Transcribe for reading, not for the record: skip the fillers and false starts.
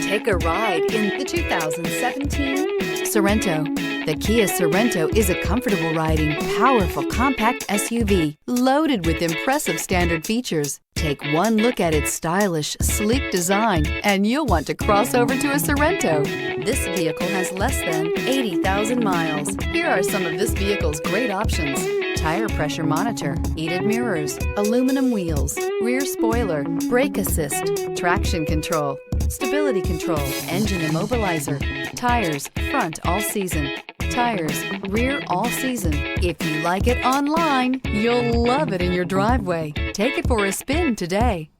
Take a ride in the 2017 Sorento. The Kia Sorento is a comfortable riding, powerful compact SUV loaded with impressive standard features. Take one look at its stylish, sleek design and you'll want to cross over to a Sorento. This vehicle has less than 80,000 miles. Here are some of this vehicle's great options: tire pressure monitor, heated mirrors, aluminum wheels, rear spoiler, brake assist, traction control, stability control, engine immobilizer, tires front all season, tires rear all season. If you like it online, you'll love it in your driveway. Take it for a spin today.